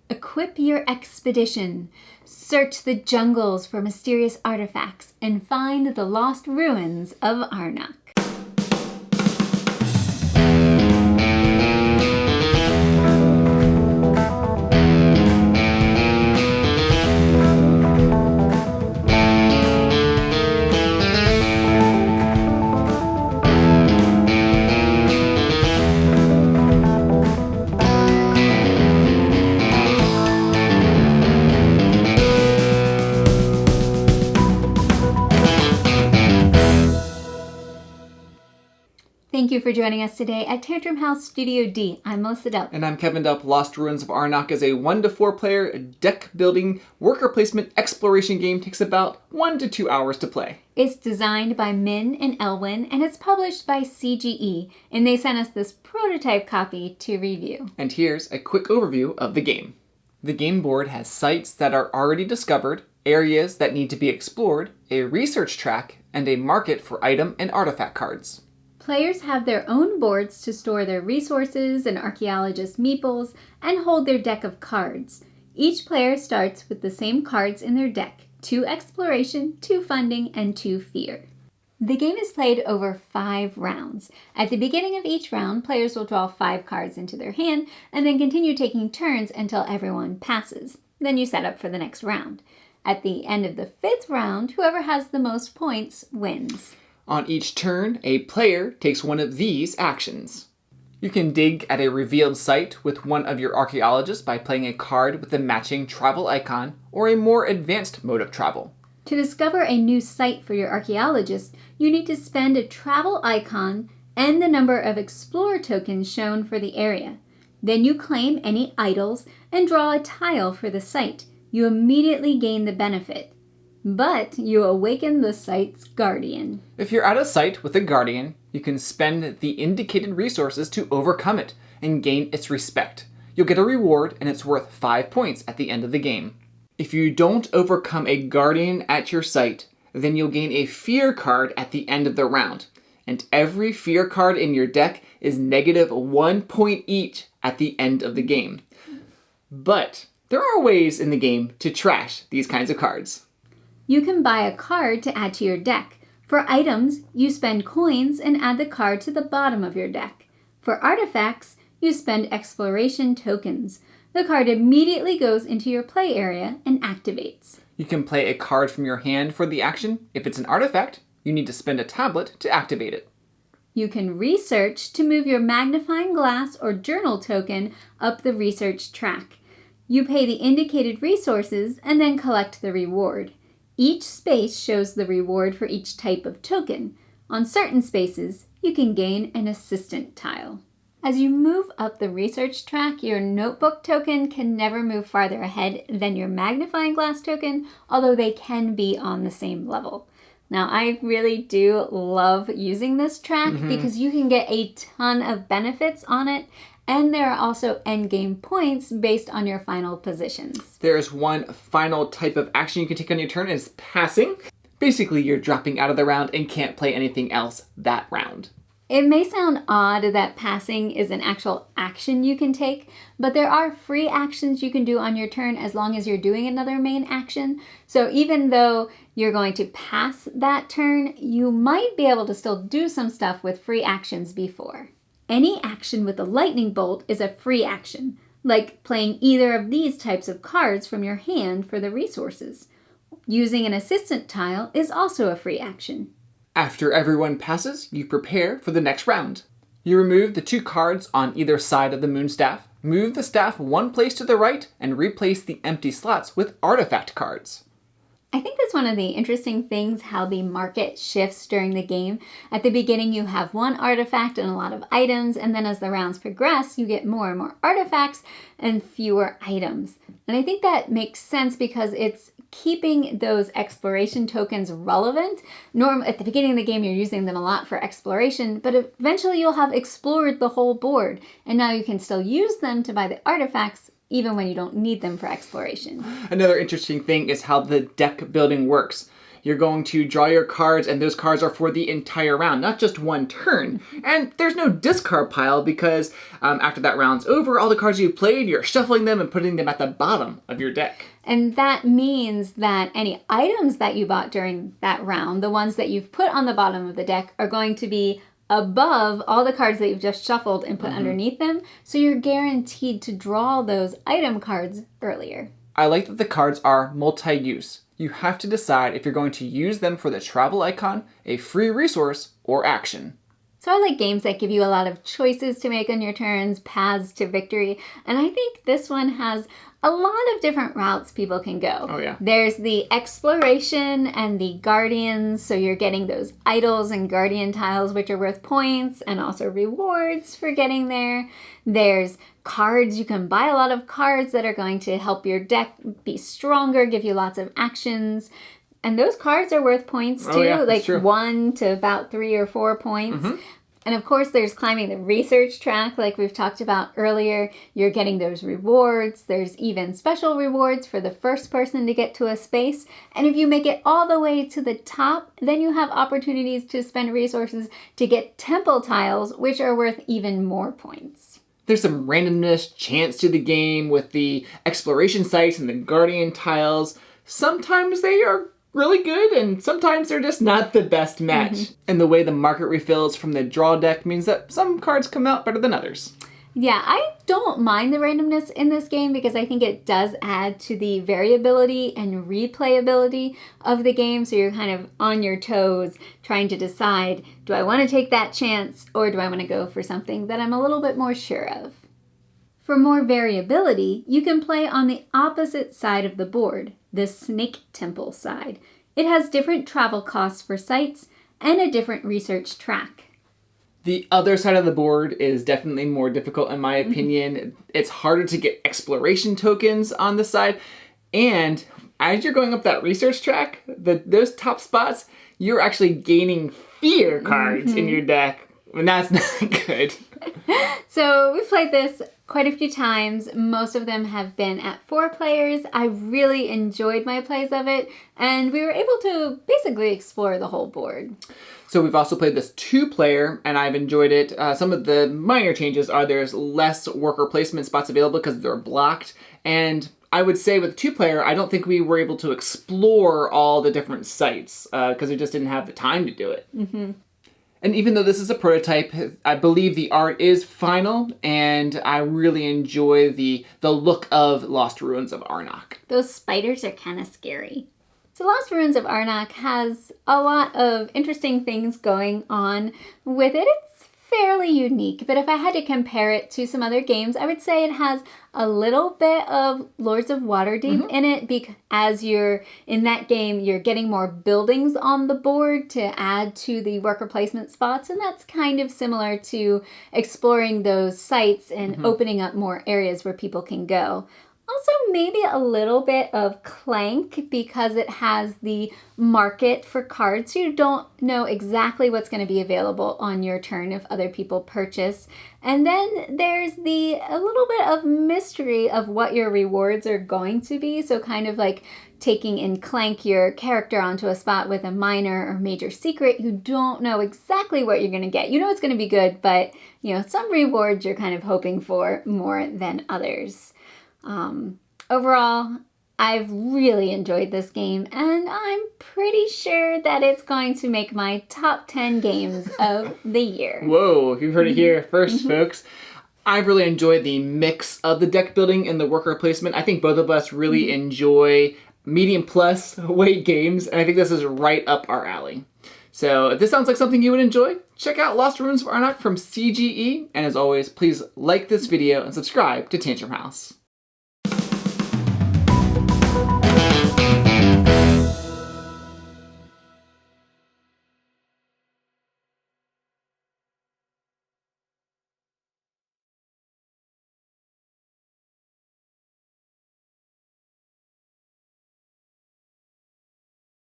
Equip your expedition. Search the jungles for mysterious artifacts and find the Lost Ruins of Arnak. Thank you for joining us today at Tantrum House Studio D. I'm Melissa Delp. And I'm Kevin Delp. Lost Ruins of Arnak is a 1 to 4 player deck building worker placement exploration game. Takes about 1 to 2 hours to play. It's designed by Min and Elwin and it's published by CGE, and they sent us this prototype copy to review. And here's a quick overview of the game. The game board has sites that are already discovered, areas that need to be explored, a research track, and a market for item and artifact cards. Players have their own boards to store their resources and archaeologist meeples and hold their deck of cards. Each player starts with the same cards in their deck: 2 exploration, 2 funding, and 2 fear. The game is played over 5 rounds. At the beginning of each round, players will draw 5 cards into their hand and then continue taking turns until everyone passes. Then you set up for the next round. At the end of the 5th round, whoever has the most points wins. On each turn, a player takes one of these actions. You can dig at a revealed site with one of your archaeologists by playing a card with the matching travel icon or a more advanced mode of travel. To discover a new site for your archaeologist, you need to spend a travel icon and the number of explorer tokens shown for the area. Then you claim any idols and draw a tile for the site. You immediately gain the benefit. But you awaken the site's guardian. If you're at a site with a guardian, you can spend the indicated resources to overcome it and gain its respect. You'll get a reward and it's worth 5 points at the end of the game. If you don't overcome a guardian at your site, then you'll gain a fear card at the end of the round. And every fear card in your deck is -1 point each at the end of the game. But there are ways in the game to trash these kinds of cards. You can buy a card to add to your deck. For items, you spend coins and add the card to the bottom of your deck. For artifacts, you spend exploration tokens. The card immediately goes into your play area and activates. You can play a card from your hand for the action. If it's an artifact, you need to spend a tablet to activate it. You can research to move your magnifying glass or journal token up the research track. You pay the indicated resources and then collect the reward. Each space shows the reward for each type of token. On certain spaces, you can gain an assistant tile. As you move up the research track, your notebook token can never move farther ahead than your magnifying glass token, although they can be on the same level. Now, I really do love using this track because you can get a ton of benefits on it. And there are also endgame points based on your final positions. There's one final type of action you can take on your turn, and it's passing. Basically, you're dropping out of the round and can't play anything else that round. It may sound odd that passing is an actual action you can take, but there are free actions you can do on your turn as long as you're doing another main action. So even though you're going to pass that turn, you might be able to still do some stuff with free actions before. Any action with a lightning bolt is a free action, like playing either of these types of cards from your hand for the resources. Using an assistant tile is also a free action. After everyone passes, you prepare for the next round. You remove the 2 cards on either side of the moon staff, move the staff 1 place to the right, and replace the empty slots with artifact cards. I think that's one of the interesting things, how the market shifts during the game. At the beginning, you have 1 artifact and a lot of items, and then as the rounds progress, you get more and more artifacts and fewer items. And I think that makes sense because it's keeping those exploration tokens relevant. At the beginning of the game, you're using them a lot for exploration, but eventually you'll have explored the whole board, and now you can still use them to buy the artifacts even when you don't need them for exploration. Another interesting thing is how the deck building works. you're going to draw your cards, and those cards are for the entire round, not just one turn. And there's no discard pile because after that round's over, all the cards you've played, you're shuffling them and putting them at the bottom of your deck. And that means that any items that you bought during that round, the ones that you've put on the bottom of the deck, are going to be above all the cards that you've just shuffled and put underneath them. So you're guaranteed to draw those item cards earlier. I like that the cards are multi-use. You have to decide if you're going to use them for the travel icon, a free resource, or action. So I like games that give you a lot of choices to make on your turns, paths to victory, and I think this one has a lot of different routes people can go. Oh yeah. There's the exploration and the guardians, so you're getting those idols and guardian tiles which are worth points and also rewards for getting there. There's cards, you can buy a lot of cards that are going to help your deck be stronger, give you lots of actions. And those cards are worth points too, Oh, yeah, like true. 1 to about 3 or 4 points. And of course, there's climbing the research track, like we've talked about earlier. You're getting those rewards. There's even special rewards for the first person to get to a space. And if you make it all the way to the top, then you have opportunities to spend resources to get temple tiles, which are worth even more points. There's some randomness, chance to the game with the exploration sites and the guardian tiles. Sometimes they are really good, and sometimes they're just not the best match. And the way the market refills from the draw deck means that some cards come out better than others. Yeah, I don't mind the randomness in this game because I think it does add to the variability and replayability of the game. So you're kind of on your toes trying to decide, do I want to take that chance or do I want to go for something that I'm a little bit more sure of? For more variability, you can play on the opposite side of the board, the Snake Temple side. It has different travel costs for sites and a different research track. The other side of the board is definitely more difficult in my opinion. It's harder to get exploration tokens on the side, and as you're going up that research track, those top spots, you're actually gaining fear cards in your deck, and that's not good. So we've played this quite a few times. Most of them have been at 4 players. I really enjoyed my plays of it, and we were able to basically explore the whole board. So we've also played this 2-player, and I've enjoyed it. Some of the minor changes are there's less worker placement spots available because they're blocked, and I would say with 2-player, I don't think we were able to explore all the different sites because we just didn't have the time to do it. And even though this is a prototype, I believe the art is final, and I really enjoy the look of Lost Ruins of Arnak. Those spiders are kind of scary. So Lost Ruins of Arnak has a lot of interesting things going on with it. It's fairly unique, but if I had to compare it to some other games, I would say it has a little bit of Lords of Waterdeep in it, because as you're in that game, you're getting more buildings on the board to add to the worker placement spots, and that's kind of similar to exploring those sites and opening up more areas where people can go. Also, maybe a little bit of Clank because it has the market for cards. So you don't know exactly what's going to be available on your turn if other people purchase. And then there's a little bit of mystery of what your rewards are going to be. So kind of like taking in Clank your character onto a spot with a minor or major secret. You don't know exactly what you're going to get. You know it's going to be good, but some rewards you're kind of hoping for more than others. Overall, I've really enjoyed this game, and I'm pretty sure that it's going to make my top 10 games of the year. Whoa, you've heard it here first, folks. I've really enjoyed the mix of the deck building and the worker placement. I think both of us really enjoy medium plus weight games, and I think this is right up our alley. So if this sounds like something you would enjoy, check out Lost Ruins of Arnak from CGE, and as always, please like this video and subscribe to Tantrum House.